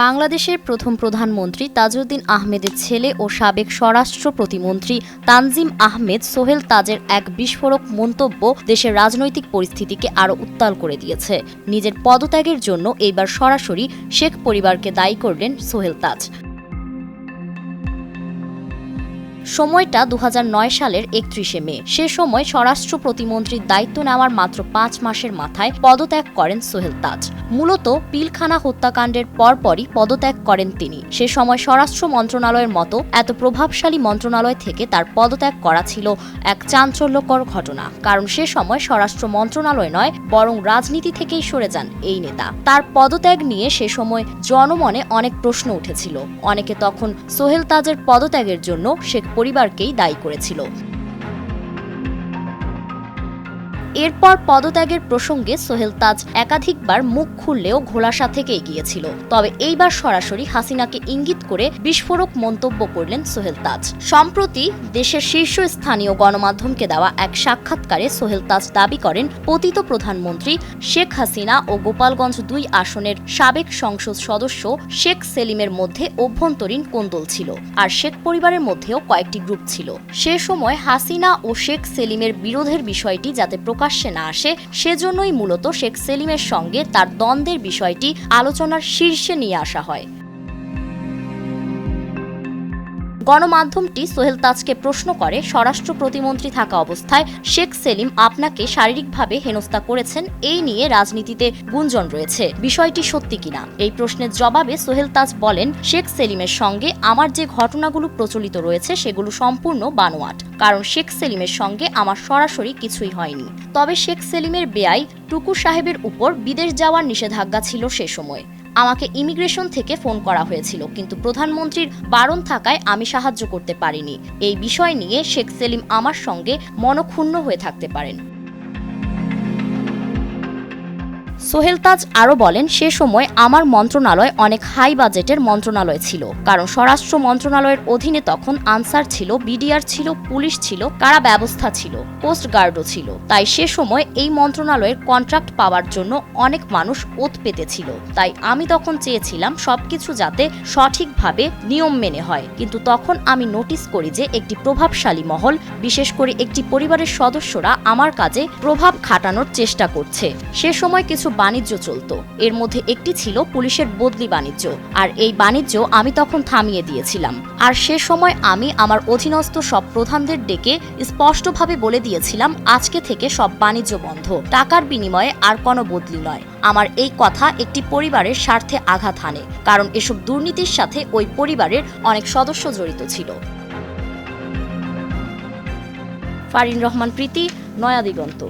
বাংলাদেশের প্রথম প্রধানমন্ত্রী তাজউদ্দিন আহমেদের ছেলে ও সাবেক স্বরাষ্ট্র প্রতিমন্ত্রী তানজিম আহমেদ সোহেল তাজের এক বিস্ফোরক মন্তব্য দেশের রাজনৈতিক পরিস্থিতিকে আরও উত্তাল করে দিয়েছে। নিজের পদত্যাগের জন্য এইবার সরাসরি শেখ পরিবারকে দায়ী করলেন সোহেল তাজ। সময়টা ২০০৯ সালের ৩১শে মে। সে সময় স্বরাষ্ট্র প্রতিমন্ত্রীর দায়িত্ব নেওয়ার মাত্র ৫ মাসের মাথায় পদত্যাগ করেন সোহেল তাজ। মূলত পিলখানা হত্যাকাণ্ডের পরপরই পদত্যাগ করেন তিনি। সে সময় স্বরাষ্ট্র মন্ত্রণালয়ের মতো এত প্রভাবশালী মন্ত্রণালয় থেকে তার পদত্যাগ করা ছিল এক চাঞ্চল্যকর ঘটনা। কারণ সে সময় স্বরাষ্ট্র মন্ত্রণালয় নয়, বরং রাজনীতি থেকেই সরে যান এই নেতা। তার পদত্যাগ নিয়ে সে সময় জনমনে অনেক প্রশ্ন উঠেছিল। অনেকে তখন সোহেল তাজের পদত্যাগের জন্য শেখ পরিবারকেই দায়ী করেছিল। এরপর পদত্যাগের প্রসঙ্গে সোহেল তাজ একাধিকবার মুখ খুললেও ঘোলাসা থেকেই গিয়েছিল। তবে এইবার সরাসরি হাসিনাকে ইঙ্গিত করে বিস্ফোরক মন্তব্য করলেন সোহেল তাজ। সম্প্রতি দেশের শীর্ষস্থানীয় গণমাধ্যমকে দেওয়া এক সাক্ষাৎকারে সোহেল তাজ দাবি করেন, পতিত প্রধানমন্ত্রী শেখ হাসিনা ও গোপালগঞ্জ ২ আসনের সাবেক সংসদ সদস্য শেখ সেলিমের মধ্যে অভ্যন্তরীণ কোন্দল ছিল, আর শেখ পরিবারের মধ্যেও কয়েকটি গ্রুপ ছিল। সে সময় হাসিনা ও শেখ সেলিমের বিরোধের বিষয়টি যাতে প্রকাশ্যে না আসে, সেজন্যই মূলত শেখ সেলিমের সঙ্গে তার দ্বন্দ্বের বিষয়টি আলোচনার শীর্ষে নিয়ে আসা হয়। গণমাধ্যমটি সোহেল তাজকে প্রশ্ন করে, স্বরাষ্ট্র প্রতিমন্ত্রী থাকা অবস্থায় শেখ সেলিম আপনাকে শারীরিকভাবে হেনস্থা করেছেন, এই নিয়ে রাজনীতিতে গুঞ্জন রয়েছে, বিষয়টি সত্যি কিনা? এই প্রশ্নের জবাবে সোহেল তাজ বলেন, শেখ সেলিমের সঙ্গে আমার যে ঘটনাগুলো প্রচলিত রয়েছে সেগুলো সম্পূর্ণ বানোয়াট। কারণ শেখ সেলিমের সঙ্গে আমার সরাসরি কিছুই হয়নি। তবে শেখ সেলিমের বেয়াই টুকু সাহেবের উপর বিদেশ যাওয়ার নিষেধাজ্ঞা ছিল সে সময়। আমাকে ইমিগ্রেশন থেকে ফোন করা হয়েছিল, কিন্তু প্রধানমন্ত্রীর বারণ থাকায় আমি সাহায্য করতে পারিনি। এই বিষয় নিয়ে শেখ সেলিম আমার সঙ্গে মনক্ষুণ্ণ হয়ে থাকতে পারেন। সোহেল তাজ আরও বলেন, সে সময় আমার মন্ত্রণালয় অনেক হাই বাজেটের মন্ত্রণালয় ছিল। কারণ স্বরাষ্ট্র মন্ত্রণালয়ের অধীনে তখন আনসার ছিল, বিডিআর ছিল, পুলিশ ছিল, কারা ব্যবস্থা ছিল, কোস্ট গার্ডও ছিল। তাই সে সময় এই মন্ত্রণালয়ের কন্ট্রাক্ট পাওয়ার জন্য অনেক মানুষ ওত পেতেছিল। তাই আমি তখন চেয়েছিলাম সবকিছু যাতে সঠিকভাবে নিয়ম মেনে হয়। কিন্তু তখন আমি নোটিস করি যে একটি প্রভাবশালী মহল, বিশেষ করে একটি পরিবারের সদস্যরা আমার কাজে প্রভাব খাটানোর চেষ্টা করছে। সে সময় কিছু বাণিজ্য চলত, এর মধ্যে একটি ছিল পুলিশের বদলি বাণিজ্য, আর এই বাণিজ্য আমি তখন থামিয়ে দিয়েছিলাম। আর সে সময় আমি আমার অধীনস্থ সব প্রধানদের ডেকে স্পষ্টভাবে বলে দিয়েছিলাম, আজকে থেকে সব বাণিজ্য বন্ধ, টাকার বিনিময়ে আর কোনো বদলি নয়। আমার এই কথা একটি পরিবারের স্বার্থে আঘাত হানে, কারণ এসব দুর্নীতির সাথে ওই পরিবারের অনেক সদস্য জড়িত ছিল। ফারিন রহমান প্রীতি, নয়া দিগন্ত।